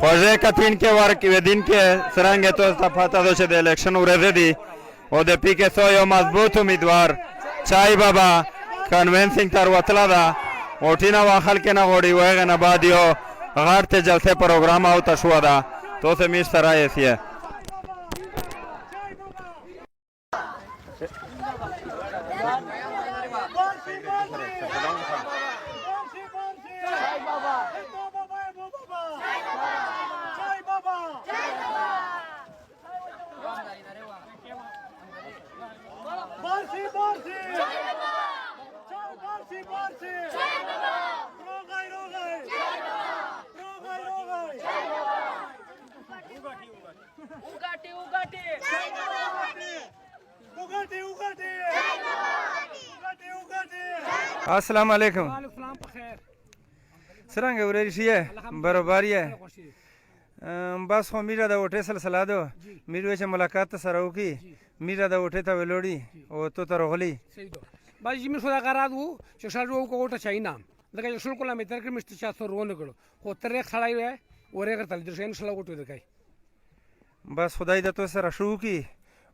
خوځه کتین کې ورکې ودین کې سرنګ ته صفاته د شه د الیکشن ورځ دی او د پی کې سو یو مضبوط امیدوار چای بابا کنوینسینګ تر وتلا دا اوټینا واخل کې نه غوړي وایغه نه بعد یو غار ته جلسه پروګرام او تشو دا تو سه میش سره یې السلام علیکم. څرنګه ورې شي برابر یې بس خو میرا د وټه سلسله ده میروي چې ملاقات سره وکي میرا د وټه ته ولوړي او تو تر غلي بس جی مې خدا غراد وو چې شاجو کو وټه چاینا دغه شول کوله مې تر کې مست چا سره ونه کړو خو ترې خړای وې اورې غتل د شین شلا وټه دکای بس خدای د تو سره شو کی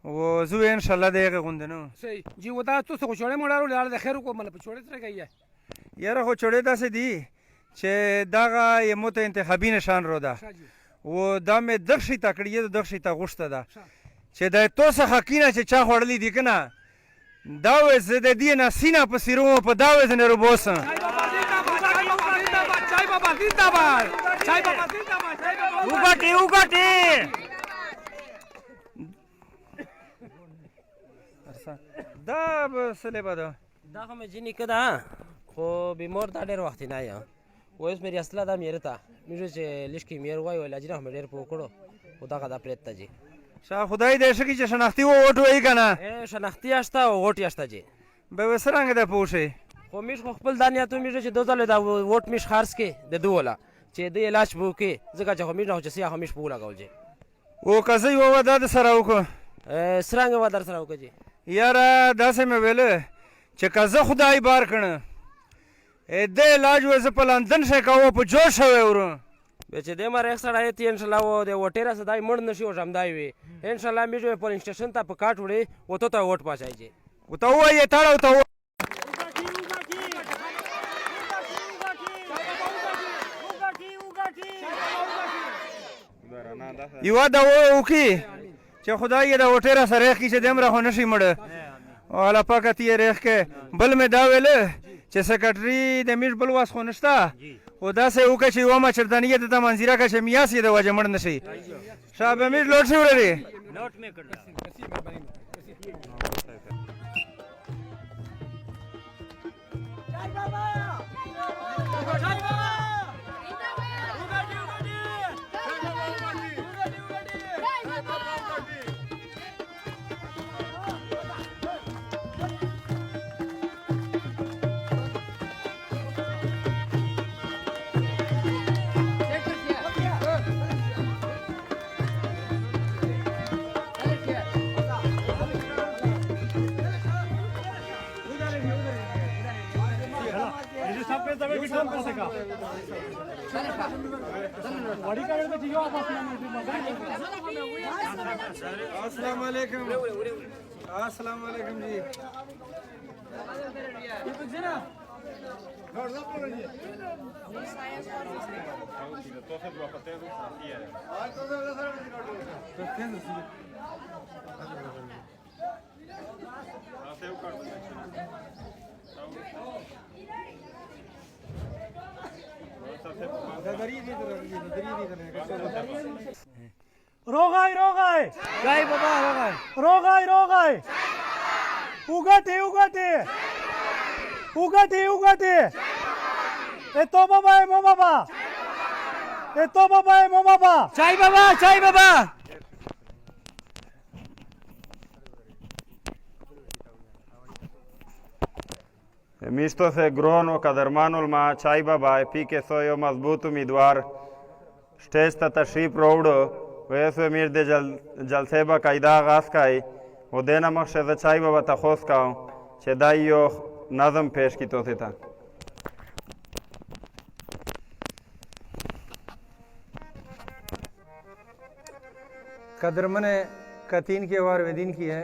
و زو ان شاء الله دغه غوندنو صحیح جی ودا تو څه چوړې مړارو لار د خیر کو مل په چوړې تر گئی یاره خو چوړې داسې دی چې دغه یمو ته انتخابي نشان رو ده و دا مې دغشي تکړې د دغشي ته غوښته ده چې د تو څخه کینه چې چا خوړلې دي کنه دا وې زه د دې نه سینا په سیرو په دا وې نه روبوسم چای بابا زنده‌باد چای بابا وګټي دا بسله بده دا خو مې جنې کده خو بیمار دا ډېر وخت نه یا اوس مې اصله دا مېره ته مې چې لشکې مېر وای ولا جنه مې ډېر پوکړو خدا کا دا پرېت ته جی شاه خدای دې شکی چې شناختی و وټ وای کنه اے شناختی اشتا او وټ اشتا جی به وسرنګ ده پوښي خو مې خپل دانیا ته مې چې دوزله دا وټ مې خارس کې د دوله چې د علاج بو کې ځکه چې مې نه چې سیا مې پولا کول جی او کزي و دا سره وکړه سرنګ و در سره وکړه جی یاره داسې مې ویل چې کزه خدای بار کړه د علاج وځ په لندن شي کاوه په جوش شوی ورو به چې د مر سره ته ان شاء الله و د وټیرا صدای مړ نشي او جمدای وي ان شاء الله مې پولیس سټیشن ته په کاټ وړي او ته وټ پاسای جی او ته وایې تاړو ته یو دا وکی چې خدای د وټیرا سره کی چې دمره خو نشي مړ او الله پاک ته ریخ کې بل مې دا ویل چې سیکرټري د میش بل واس خو نشته او دا سه وکړي چې و ما چردانیه د منځیرا کا چې میاسي د وجه مړ نشي شابه میش لوټ شي ورې نوٹ میں کړل अस्सलाम वालेकुम अस्सलाम वालेकुम जी روغای جای بابا روغای उगटे eto baba mo baba چای بابا Misto se grono kadarmanul ma čaj baba pike sojo mazbut umiddvar stage ता तशरीफ रोवड़ो वैसे मीर दे जलसे बा कायदा आगाज काई वो देना मकसद चाय बाबा तखोस काओ चेदाइयो नज़म पेश की तो था कदरमने कतीन के वार वेदीन की है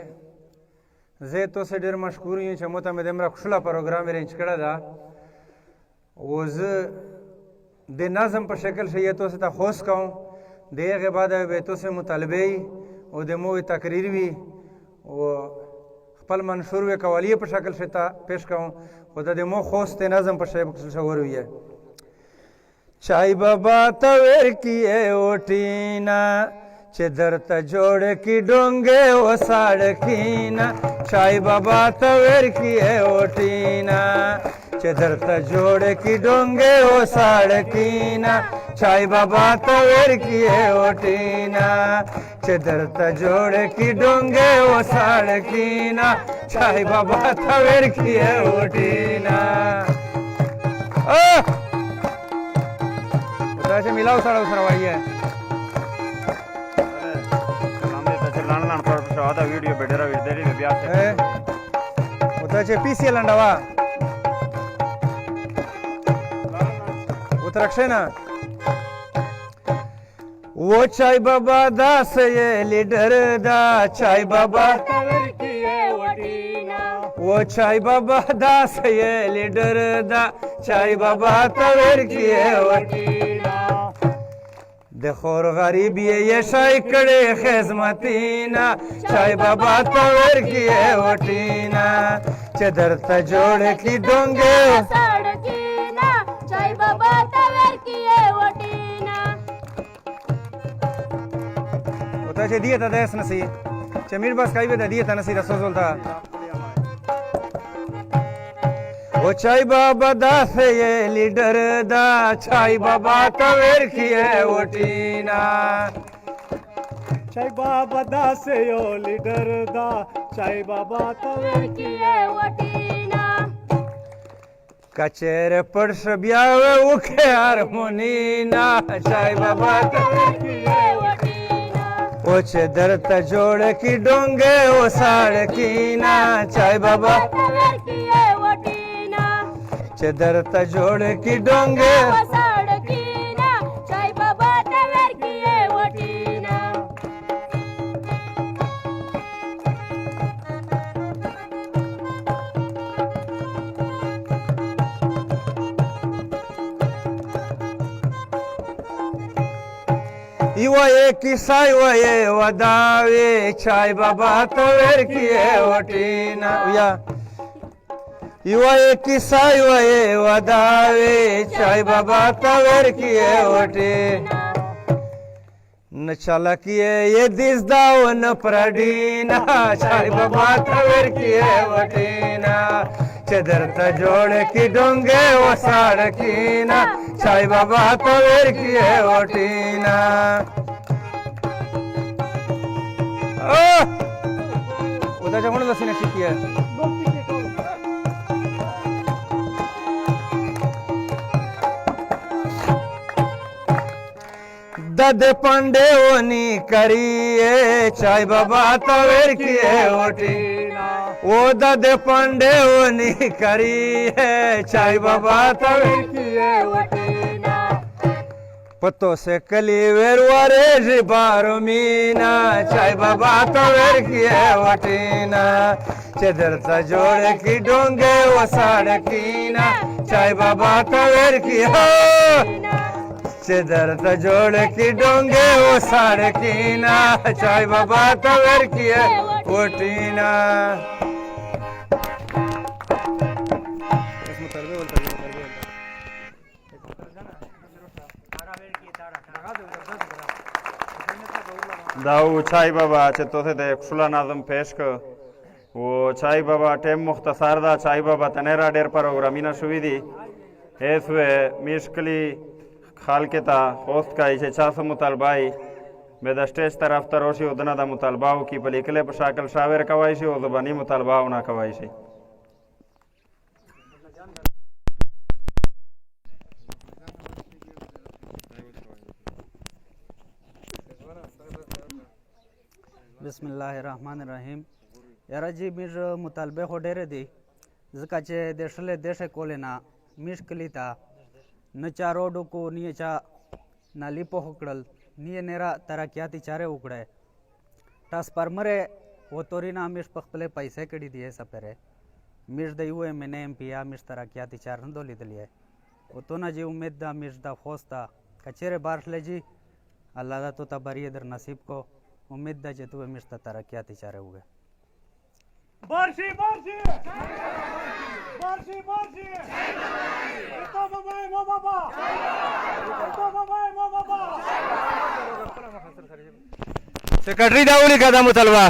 जे तो से डेर मशकूर यूं चमोता में देमरा खुशला प्रोग्राम रेंज करा दा वज दे नाजम पर शक्ल से ये तो से ता होश काऊं दे के बाद वे तो से मुतालबे ओ दे मो तकरीर भी वो खपल मंशूर वे कवालिए पर शक्ल से ता पेश काऊं खुदा दे मो होश ते नाजम पर शक्ल से हुई है चाय बाबा तवेर किए ओटीना चदर जोड़ की डोंगे ओ साड़कीना चाय बाबा तवेर किए ओटीना चदर जोड़ की डोंगे ओ साड़कीना चाय बाबा तवेर किए ओटीना चदर जोड़ की डोंगे ओ साड़कीना चाय बाबा तवेर किए ओटीना वैसे मिलाओ साड़ा उसरवाई है वीडियो बेडरा विदेरी में ब्याह से उतरचे पीसीएल अंडावा उतरक्षे ना वो चाय बाबा दास ये लीडर दा चाय बाबा वो चाय बाबा दास ये लीडर दा चाय बाबा तवेर किए वटीना देखोर गरीब ये शाय कड़े खिजमतीना चाय बाबा तवेर किए वटीना चदर जोड़ की डोंगे साड़कीना चाय बाबा तवेर किए वटीना उताचे दिए था देश नसी चमीर बस काई बेदा दिए था नसी रसोल था वो चाय बाबा दास ये लीडर दा चाय बाबा तवेर किए वटीना चाय बाबा दास यो लीडर दा चाय बाबा तवेर किए वटीना कचेर पड़स ब्यावे उखे हारमोनीना चाय बाबा तवेर किए वटीना ओ चदर जोड़ की डोंगे ओ साड़कीना चाय बाबा तवेर किए वटीना चदर जोड़ की डोंगे साड़कीना चाय बाबा तवेर किए वटीना ये किसा ये वदावे चाय बाबा तवेर किए वटीना या ये किसा ये वदावे चाय बाबा तवेर किए वटीना न चलकिए ये दिस दाव न प्रडीना चाय बाबा तवेर किए वटीना चदर जोड़ की डोंगे वो साड़कीना चाय बाबा तवेर किए वटीना उधर कोण दसी नक्की किया दद पंडे ओनी करिए चाय बाबा तवेर किए वटीना वो दद पंडे ओनी करिए चाय बाबा तवेर किए वटीना पत्तो से कली वेरवारे जी बारो मीना चाय बाबा तवेर किए वटीना चदर जोड़ की डोंगे वो साड़कीना चाय बाबा तवेर किए चदर जोड़ की डोंगे वो साड़कीना चाय बाबा तवेर किए वटीना दाऊ चाय बाबा चतो से दे खुला नाजम पेश कर वो चाय बाबा टेम मुख्तसार दा चाय बाबा तनेरा डेर प्रोग्रामीना सुविधी एसवे मिशकली खाल के ता होस्ट का इसे 400 मुतालबाई बेदा स्टेज तरफ तरोशी उदना दा मुतालबाओ की पलिकले पशाकल शावेर कवाइशी ओ ज़बानी मुतालबाओ ना कवाइशी बिस्मिल्लाहिर्रहमानिर्रहीम यारा जी मिर मुतालबे हो डेरे दी जकाचे देशले देशे कोलेना मिशकलिता न चारो डोको निये चा नाली पोहकड़ल निये नेरा तरक्याती चारे उकड़े ट्रांसफार्मर वो तोरीना मिश पखपले पैसे कड़ी दिए सपेरे मिश द हुए मैंने एम पिया मिश तरह क्या तिचार न दोली दलिए वो तो ना जी उम्मीद दा मिश दा खोस्ता कचेरे बार्श ले जी अल्लाह दा तो तबरी इधर नसीब को उम्मीद दा जे तू मिश तरह क्या तिचारे हुए बार्शी बार्शी बार्शी बार्शी तो बाबा मो बाबा तो बाबा सेक्रेटरी दाऊली कदा मुतलबा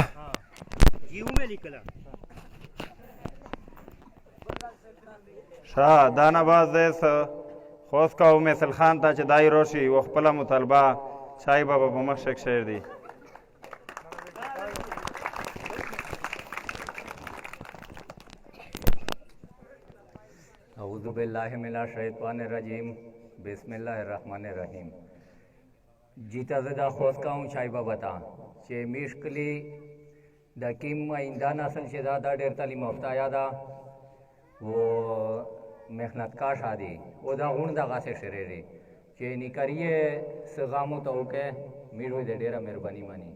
शाह दानाबाज देस خوست کا میسل خان تا چې دای روشي و خپل مطالبه چای بابا په مخ شک شعر دی अऊज़ु बिल्लाहि मिनश शैतानिर रजीम बिस्मिल्लाहिर रहमानिर रहीम जीता ज़दा खोस्का हूँ छाई बता चे मिश्कली दकीम आइंदा नस्ल शेदा दा डेर तालीम याफ्ता यादा वो मेहनत का शादी वो दा गुण दा गासे शरीरी चे निकरिए सगामो तो के मीठो दे डेरा मेहरबानी मानी